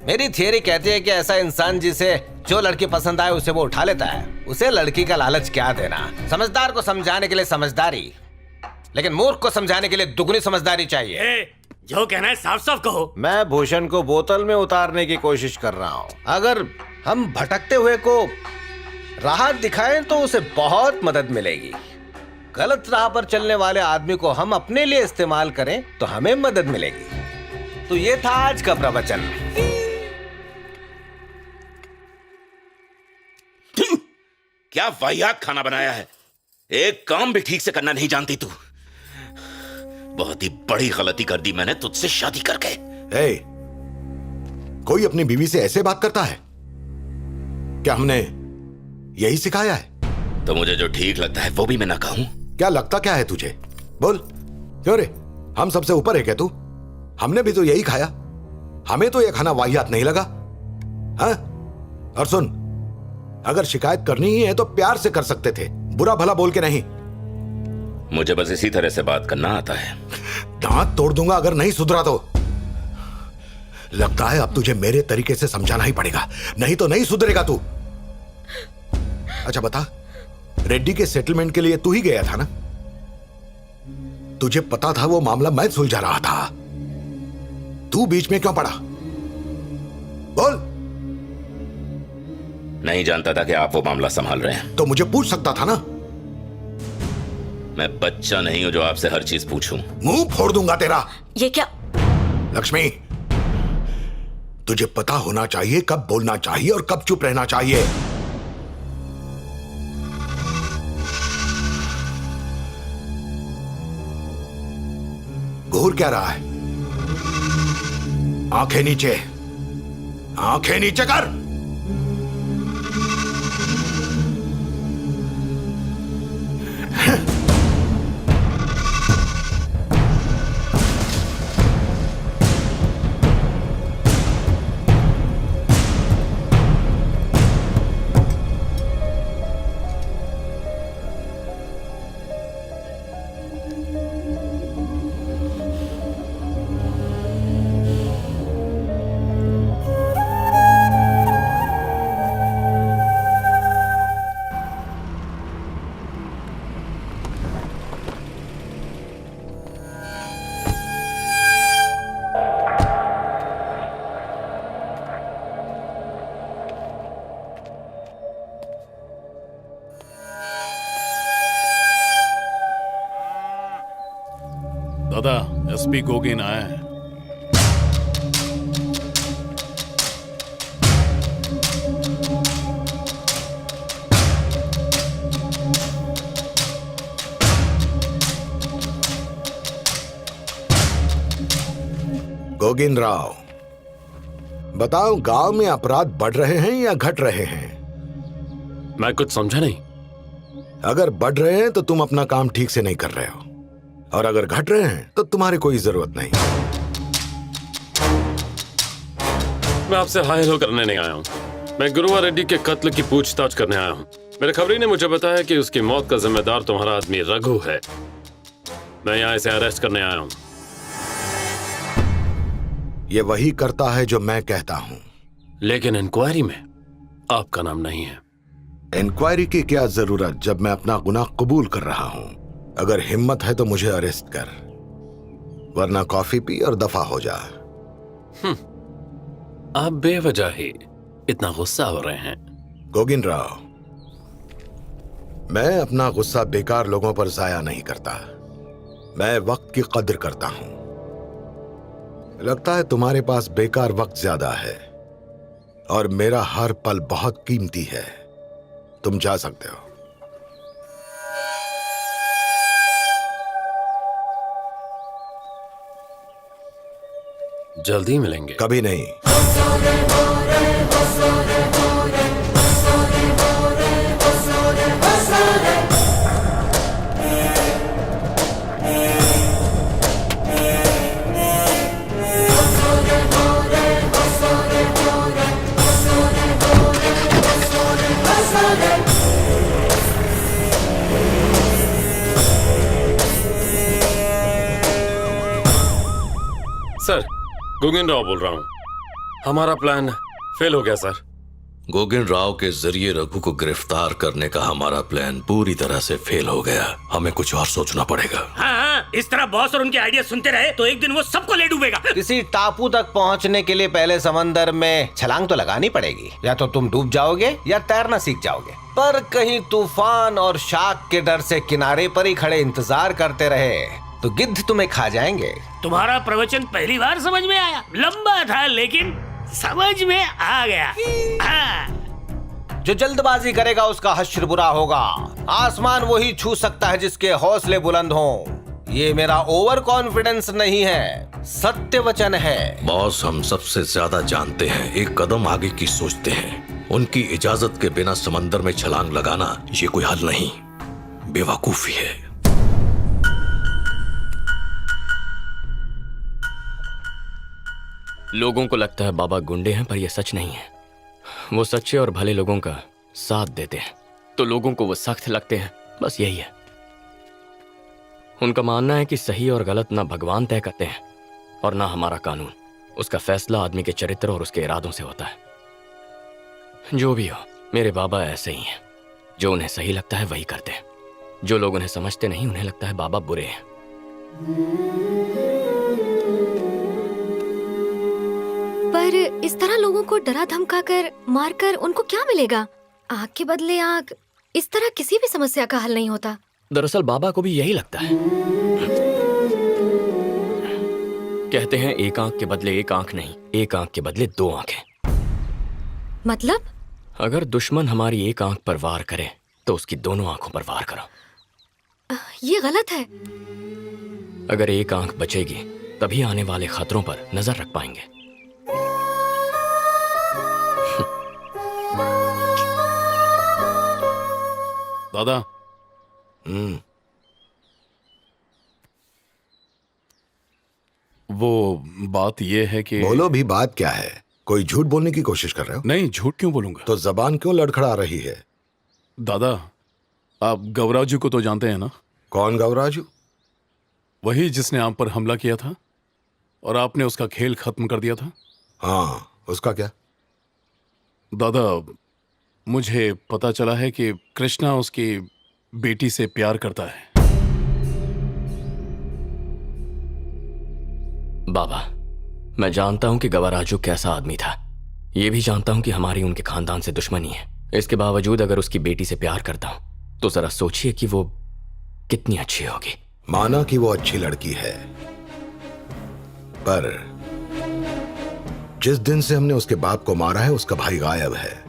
मेरी थियरी कहती है कि ऐसा इंसान जिसे जो लड़की पसंद आए उसे वो उठा लेता है। उसे लड़की का लालच क्या देना। समझदार को समझाने के लिए समझदारी, लेकिन मूर्ख को समझाने के लिए दुगनी समझदारी चाहिए। जो कहना है साफ साफ कहो। मैं भूषण को बोतल में उतारने की कोशिश कर रहा हूँ। अगर हम भटकते हुए को राह दिखाएं तो उसे बहुत मदद मिलेगी। गलत राह पर चलने वाले आदमी को हम अपने लिए इस्तेमाल करें तो हमें मदद मिलेगी। तो ये था आज का प्रवचन। क्या वाहियात खाना बनाया है। एक काम भी ठीक से करना नहीं जानती तू। बहुत ही बड़ी गलती कर दी मैंने तुझसे शादी करके। कोई अपनी बीवी से ऐसे बात करता है क्या? हमने यही सिखाया है? तो मुझे जो ठीक लगता है वो भी मैं ना कहूं? क्या लगता क्या है तुझे? बोल। क्यों रे, हम सबसे ऊपर है क्या तू? हमने भी तो यही खाया। हमें तो यह खाना वाहियात नहीं लगा। हाँ? और सुन, अगर शिकायत करनी ही है तो प्यार से कर सकते थे, बुरा भला बोल के नहीं। मुझे बस इसी तरह से बात करना आता है। दांत तोड़ दूंगा अगर नहीं सुधरा तो। लगता है अब तुझे मेरे तरीके से समझाना ही पड़ेगा, नहीं तो नहीं सुधरेगा तू। अच्छा बता, रेड्डी के सेटलमेंट के लिए तू ही गया था ना? तुझे पता था वो मामला मैं सुलझा रहा था, तू बीच में क्यों पड़ा? बोल। नहीं जानता था कि आप वो मामला संभाल रहे हैं। तो मुझे पूछ सकता था ना। मैं बच्चा नहीं हूं जो आपसे हर चीज पूछूं। मुंह फोड़ दूंगा तेरा। ये क्या? लक्ष्मी, तुझे पता होना चाहिए कब बोलना चाहिए और कब चुप रहना चाहिए। घूर क्या रहा है? आंखें नीचे, आंखें नीचे कर। दादा, एसपी गोगिन आए हैं। गोगिन राव, बताओ, गांव में अपराध बढ़ रहे हैं या घट रहे हैं? मैं कुछ समझा नहीं। अगर बढ़ रहे हैं तो तुम अपना काम ठीक से नहीं कर रहे हो, और अगर घट रहे हैं तो तुम्हारी कोई जरूरत नहीं। मैं आपसे हाय हेलो करने नहीं आया हूँ। मैं गुरुवा रेड्डी के कत्ल की पूछताछ करने आया हूँ। मेरे खबरी ने मुझे बताया कि उसकी मौत का जिम्मेदार तुम्हारा आदमी रघु है। मैं यहाँ इसे अरेस्ट करने आया हूँ। ये वही करता है जो मैं कहता हूँ। लेकिन इंक्वायरी में आपका नाम नहीं है। इंक्वायरी की क्या जरूरत जब मैं अपना गुनाह कबूल कर रहा हूँ। अगर हिम्मत है तो मुझे अरेस्ट कर, वरना कॉफी पी और दफा हो जा। आप बेवजह ही इतना गुस्सा हो रहे हैं। गोगिन राव, मैं अपना गुस्सा बेकार लोगों पर जाया नहीं करता। मैं वक्त की कद्र करता हूं। लगता है तुम्हारे पास बेकार वक्त ज्यादा है और मेरा हर पल बहुत कीमती है। तुम जा सकते हो। जल्दी मिलेंगे। कभी नहीं। सर, गोगिन राव बोल रहा हूँ। हमारा प्लान फेल हो गया सर। गोगिन राव के जरिए रघु को गिरफ्तार करने का हमारा प्लान पूरी तरह से फेल हो गया। हमें कुछ और सोचना पड़ेगा। हाँ, इस तरह बॉस और उनके आइडिया सुनते रहे तो एक दिन वो सबको ले डूबेगा। किसी टापू तक पहुंचने के लिए पहले समंदर में छलांग तो लगानी पड़ेगी। या तो तुम डूब जाओगे या तैरना सीख जाओगे। पर कहीं तूफान और शार्क के डर से किनारे पर ही खड़े इंतजार करते रहे तो गिद्ध तुम्हें खा जाएंगे। तुम्हारा प्रवचन पहली बार समझ में आया। लंबा था लेकिन समझ में आ गया। हाँ। जो जल्दबाजी करेगा उसका हश्र बुरा होगा। आसमान वही छू सकता है जिसके हौसले बुलंद हों। ये मेरा ओवर कॉन्फिडेंस नहीं है, सत्य वचन है। बॉस, हम सबसे ज्यादा जानते हैं, एक कदम आगे की सोचते हैं। उनकी इजाजत के बिना समंदर में छलांग लगाना ये कोई हल नहीं, बेवकूफी है। लोगों को लगता है बाबा गुंडे हैं, पर यह सच नहीं है। वो सच्चे और भले लोगों का साथ देते हैं तो लोगों को वो सख्त लगते हैं, बस यही है। उनका मानना है कि सही और गलत ना भगवान तय करते हैं और ना हमारा कानून। उसका फैसला आदमी के चरित्र और उसके इरादों से होता है। जो भी हो, मेरे बाबा ऐसे ही हैं। जो उन्हें सही लगता है वही करते हैं। जो लोग उन्हें समझते नहीं, उन्हें लगता है बाबा बुरे हैं। पर इस तरह लोगों को डरा धमकाकर मारकर उनको क्या मिलेगा? आग के बदले आग। इस तरह किसी भी समस्या का हल नहीं होता। दरअसल बाबा को भी यही लगता है। कहते हैं एक आंख के बदले एक आंख नहीं, एक आंख के बदले दो आंखें। मतलब? अगर दुश्मन हमारी एक आंख पर वार करे तो उसकी दोनों आंखों पर वार करो। ये गलत है। अगर एक आंख बचेगी तभी आने वाले खतरों पर नजर रख पाएंगे। दादा, वो बात ये है कि बोलो भी, बात क्या है? कोई झूठ बोलने की कोशिश कर रहे हो? नहीं, झूठ क्यों बोलूंगा? तो जबान क्यों लड़खड़ा रही है? दादा, आप गौराजू को तो जानते हैं ना? कौन गौराजू? वही जिसने आप पर हमला किया था और आपने उसका खेल खत्म कर दिया था। हाँ, उसका क्या? दादा, मुझे पता चला है कि कृष्णा उसकी बेटी से प्यार करता है। बाबा, मैं जानता हूं कि गवाराजू कैसा आदमी था। ये भी जानता हूं कि हमारी उनके खानदान से दुश्मनी है। इसके बावजूद अगर उसकी बेटी से प्यार करता हूं तो जरा सोचिए कि वो कितनी अच्छी होगी। माना कि वो अच्छी लड़की है, पर जिस दिन से हमने उसके बाप को मारा है उसका भाई गायब है।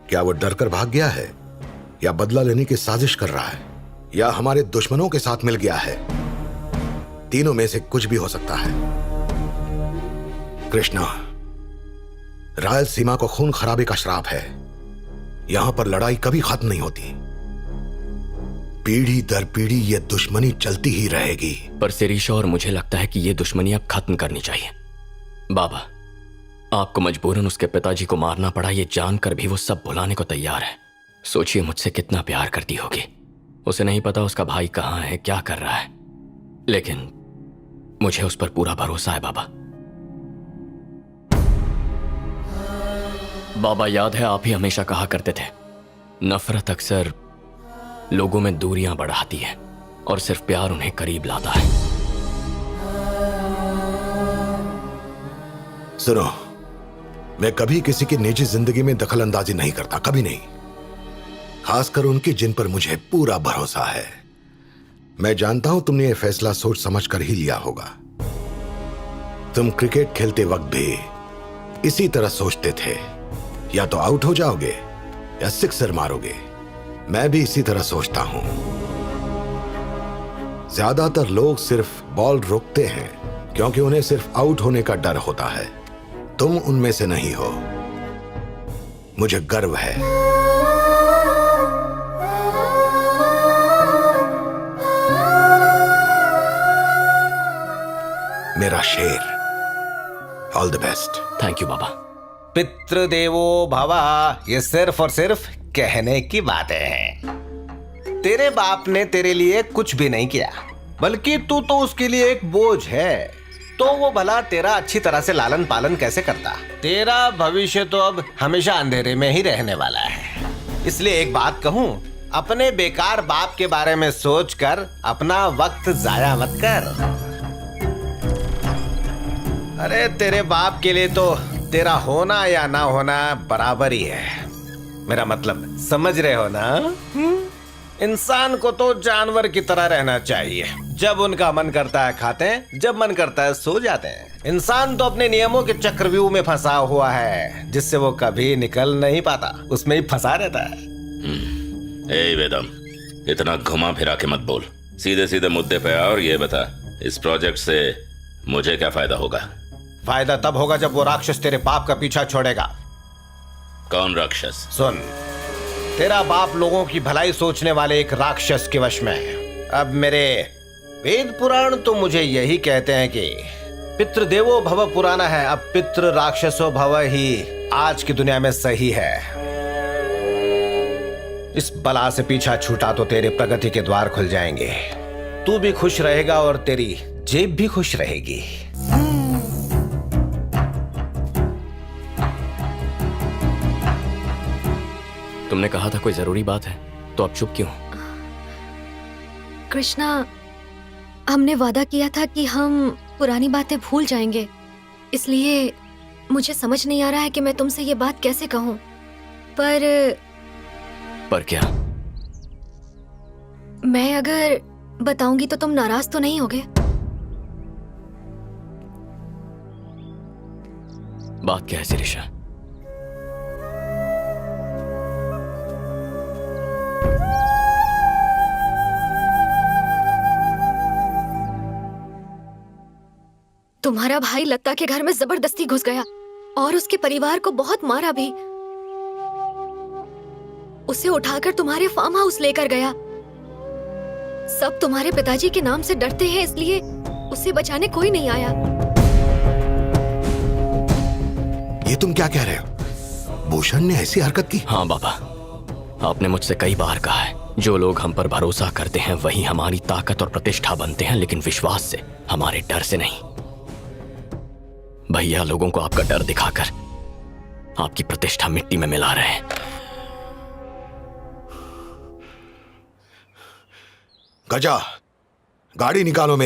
क्या वो डर कर भाग गया है, या बदला लेने की साजिश कर रहा है, या हमारे दुश्मनों के साथ मिल गया है? तीनों में से कुछ भी हो सकता है। कृष्णा, रायलसीमा को खून खराबे का श्राप है। यहां पर लड़ाई कभी खत्म नहीं होती। पीढ़ी दर पीढ़ी ये दुश्मनी चलती ही रहेगी। पर शिरीषा और मुझे लगता है कि ये दुश्मनी अब खत्म करनी चाहिए। बाबा, आपको मजबूरन उसके पिताजी को मारना पड़ा, ये जानकर भी वो सब भुलाने को तैयार है। सोचिए मुझसे कितना प्यार करती होगी। उसे नहीं पता उसका भाई कहाँ है, क्या कर रहा है, लेकिन मुझे उस पर पूरा भरोसा है। बाबा, बाबा याद है आप ही हमेशा कहा करते थे, नफरत अक्सर लोगों में दूरियां बढ़ाती है और सिर्फ प्यार उन्हें करीब लाता है। सुनो, मैं कभी किसी की निजी जिंदगी में दखल अंदाजी नहीं करता, कभी नहीं। खासकर उनकी जिन पर मुझे पूरा भरोसा है। मैं जानता हूं तुमने यह फैसला सोच समझ कर ही लिया होगा। तुम क्रिकेट खेलते वक्त भी इसी तरह सोचते थे, या तो आउट हो जाओगे या सिक्सर मारोगे। मैं भी इसी तरह सोचता हूं। ज्यादातर लोग सिर्फ बॉल रोकते हैं क्योंकि उन्हें सिर्फ आउट होने का डर होता है। तुम उनमें से नहीं हो। मुझे गर्व है। मेरा शेर, all the best. Thank you बाबा। पितृदेवो भवा, ये सिर्फ और सिर्फ कहने की बातें हैं। तेरे बाप ने तेरे लिए कुछ भी नहीं किया, बल्कि तू तो उसके लिए एक बोझ है। तो वो भला तेरा अच्छी तरह से लालन पालन कैसे करता? तेरा भविष्य तो अब हमेशा अंधेरे में ही रहने वाला है। इसलिए एक बात कहूँ, अपने बेकार बाप के बारे में सोचकर अपना वक्त जाया मत कर। अरे तेरे बाप के लिए तो तेरा होना या ना होना बराबर ही है। मेरा मतलब समझ रहे हो ना? इंसान को तो जानवर की तरह रहना चाहिए। जब उनका मन करता है खाते हैं, जब मन करता है सो जाते हैं। इंसान तो अपने नियमों के चक्रव्यूह में फंसा हुआ है, जिससे वो कभी निकल नहीं पाता, उसमें ही फंसा रहता है। ए वेदम, इतना घुमा फिरा के मत बोल, सीधे सीधे मुद्दे पे आ और ये बता, इस प्रोजेक्ट से मुझे क्या फायदा होगा? फायदा तब होगा जब वो राक्षस तेरे बाप का पीछा छोड़ेगा। कौन राक्षस? सुन, तेरा बाप लोगों की भलाई सोचने वाले एक राक्षस के वश में है। अब मेरे वेद पुराण तो मुझे यही कहते हैं कि पितृदेवो भव पुराना है, अब पितृ राक्षसो भव ही आज की दुनिया में सही है। इस बला से पीछा छूटा तो तेरे प्रगति के द्वार खुल जाएंगे, तू भी खुश रहेगा और तेरी जेब भी खुश रहेगी। तुमने कहा था कोई जरूरी बात है, तो अब चुप क्यों? कृष्णा, हमने वादा किया था कि हम पुरानी बातें भूल जाएंगे, इसलिए मुझे समझ नहीं आ रहा है कि मैं तुमसे ये बात कैसे कहूँ। पर क्या? मैं अगर बताऊंगी तो तुम नाराज तो नहीं होगे? बात क्या है शिरीषा? तुम्हारा भाई लता के घर में जबरदस्ती घुस गया और उसके परिवार को बहुत मारा भी। उसे उठाकर तुम्हारे फार्म हाउस लेकर गया। सब तुम्हारे पिताजी के नाम से डरते हैं, इसलिए उसे बचाने कोई नहीं आया। ये तुम क्या कह रहे हो? भूषण ने ऐसी हरकत की? हाँ बाबा, आपने मुझसे कई बार कहा है, जो लोग हम पर भरोसा करते हैं वही हमारी ताकत और प्रतिष्ठा बनते हैं, लेकिन विश्वास से, हमारे डर से नहीं। भैया लोगों को आपका डर दिखाकर आपकी प्रतिष्ठा मिट्टी में मिला रहे हैं। गजा, गाड़ी निकालो मेरी।